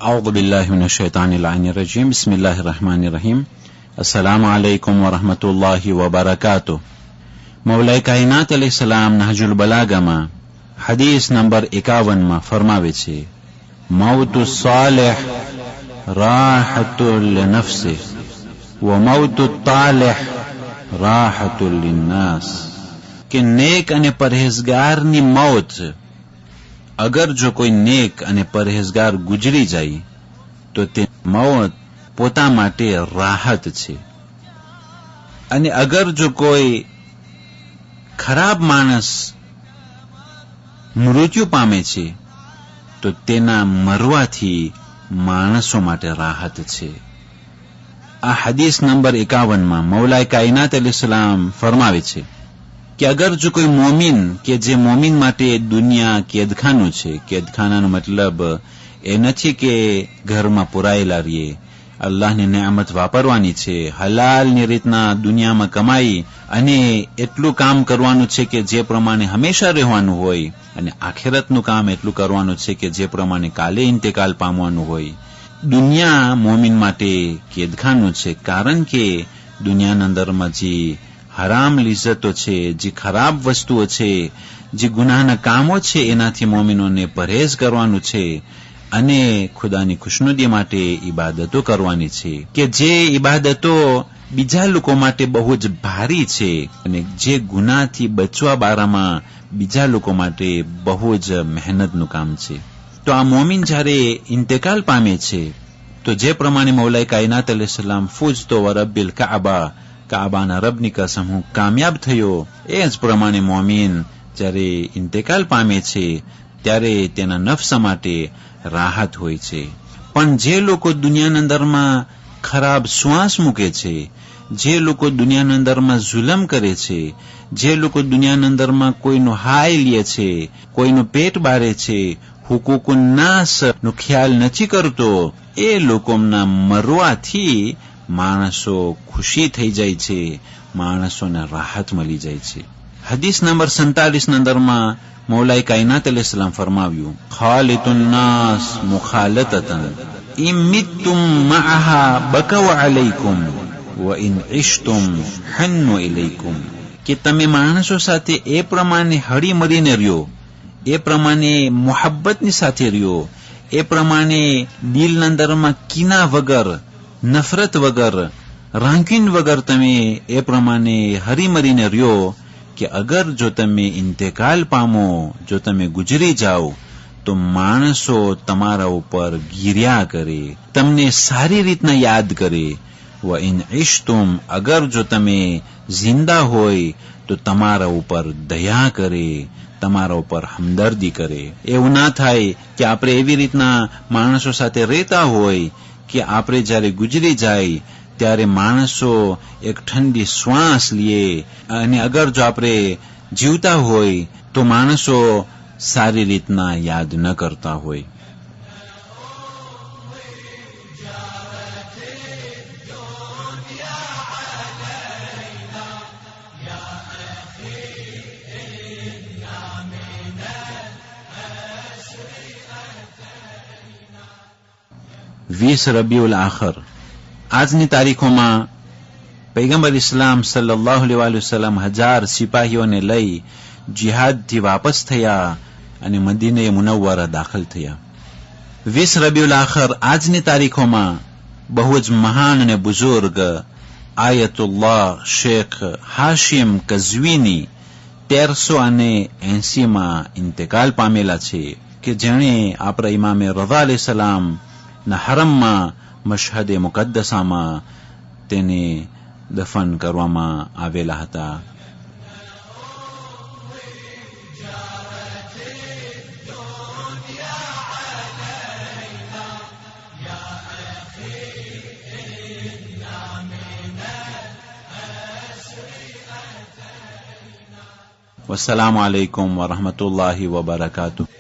أعوذ بالله من الشيطان اللعين الرجيم بسم الله الرحمن الرحيم السلام عليكم ورحمة الله وبركاته. મૌલાએ કાયનાત અલૈહિ સલામ નહજુલ બલાગામાં હદીસ નંબર 51 ફરમાવે છે, મૌતુ સાલિહ રાહતુલ લિનફસિહ વ મૌતુ તાલિહ રાહતુલ લિન્નાસ, કે નેક અને પરહેઝગારની મોત, અગર જો કોઈ નેક અને પરહેઝગાર ગુજરી જાય તો તે મોત પોતા માટે રાહત છે, અને અગર જો કોઈ ખરાબ માણસ મૃત્યુ પામે છે તો તેના મરવાથી માણસો માટે રાહત છે. આ હદીસ નંબર 51 મૌલાએ કાયનાત અલૈહિ સલામ ફરમાવે છે કે અગર જો કોઈ મોમિન, કે જે મોમિન માટે દુનિયા કેદખાનું છે, કેદખાનાનો મતલબ એ નથી કે ઘરમાં પુરાયેલા રહીએ, અલ્લાહની નેમત વાપરવાની છે, હલાલની રીતના દુનિયામાં કમાઈ અને એટલું કામ કરવાનું છે કે જે પ્રમાણે હંમેશા રહેવાનું હોય, અને આખિરતનું કામ એટલું કરવાનું છે કે જે પ્રમાણે કાલે ઇન્તેકાલ પામવાનું હોય. દુનિયા મોમિન માટે કેદખાનું છે, કારણ કે દુનિયાના અંદરમાં જે હરામ લિઝ્ઝતો છે, જે ખરાબ વસ્તુઓ છે, જે ગુનાહના કામો છે, એનાથી મોમિનોને પरहेજ કરવાનું છે અને ખુદાની ખુશનુદી માટે ઇબાદતો કરવાની છે, કે જે ઇબાદતો બીજા લોકો માટે બહુ જ ભારી છે, અને જે ગુનાહથી બચવા બારામાં બીજા લોકો માટે બહુ જ મહેનતનું કામ છે. તો આ મોમિન જ્યારે ઇન્તેકાલ પામે છે તો જે પ્રમાણે મૌલાએ કાયનાત અલૈહિ સલામ ફૂજતો વ રબ્બિલ કાબા, કાબાના રબની કસમ હું કામયાબ થયો, એ જ પ્રમાણે મોમિન જ્યારે ઇન્તેકાલ પામે છે ત્યારે તેના નફ્સ માટે રાહત હોય છે. પણ જે લોકો દુનિયાના અંદરમાં ખરાબ શ્વાસ મૂકે છે, જે લોકો દુનિયાના અંદરમાં જુલમ કરે છે, જે લોકો દુનિયાના અંદરમાં કોઈનો હાય લે છે, કોઈનું પેટ બારે છે, હુકુકુન નાસ નો ખ્યાલ નથી કરતો, એ લોકોના મરવાથી માણસો ખુશી થઈ જાય છે, માણસોને રાહત મળી જાય છે. હદીસ નંબર 47 અંદરમાં મૌલાએ કાયનાત અલૈહિ સલામ ફરમાવ્યું, ખાલિતુન નાસ મુખાલતતન ઇમિત્તુમ મઆહા બકવ અલૈકુમ વ ઇન ઇશ્તુમ હન્નુ ઇલૈકુમ, કે તમે માણસો સાથે એ પ્રમાણે હળી મળીને રહ્યો, એ પ્રમાણે મોહબ્બતની સાથે રહ્યો, એ પ્રમાણે દિલના અંદરમાં કીના વગર, નફરત વગર, રાંકીન વગર તમે એ પ્રમાણે હરીમરીને રહ્યો કે અગર જો તમે ઇન્તેકાલ પામો, જો તમે ગુજરી જાઓ તો માણસો તમારા ઉપર ગીર્યા કરે, તમને સારી રીતના યાદ કરે. વ ઇન ઇશ્તુમ, અગર જો તમે જિંદા હોય તો તમારા ઉપર દયા કરે, તમારા ઉપર હમદર્દી કરે. એવું ના થાય કે આપણે એવી રીતના માણસો સાથે રહેતા હોય કે આપણે જ્યારે ગુજરી જાય ત્યારે માણસો એક ઠંડી શ્વાસ લે, અને અગર જો આપણે જીવતા હોય તો માણસો સારી રીતના યાદ ન કરતા હોય. રબીઉલ આખર, આજની તારીખોમાં પૈગંબર ઇસ્લામ સલ્લલ્લાહુ અલૈહિ વસલ્લમ 1000 સિપાહીઓને લઈ જિહાદથી વાપસ થયા અને મદીને મુનવ્વરા દાખલ થયા. 20 રબીઉલ આખર આજની તારીખોમાં બહુ જ મહાન અને બુઝુર્ગ આયતુલ્લાહ શેખ હાશિમ કઝવીની 1380 ઇન્તેકાલ પામેલા છે, કે જેણે આપણા ઇમામે રઝા અલૈહિ સલામ ના હરમમાં મશહદે મુકદ્દસામાં તેને દફન કરવામાં આવેલા હતા. વસ્સલામુ અલૈકુમ વરહમતુલ્લાહિ વબરકાતુહ.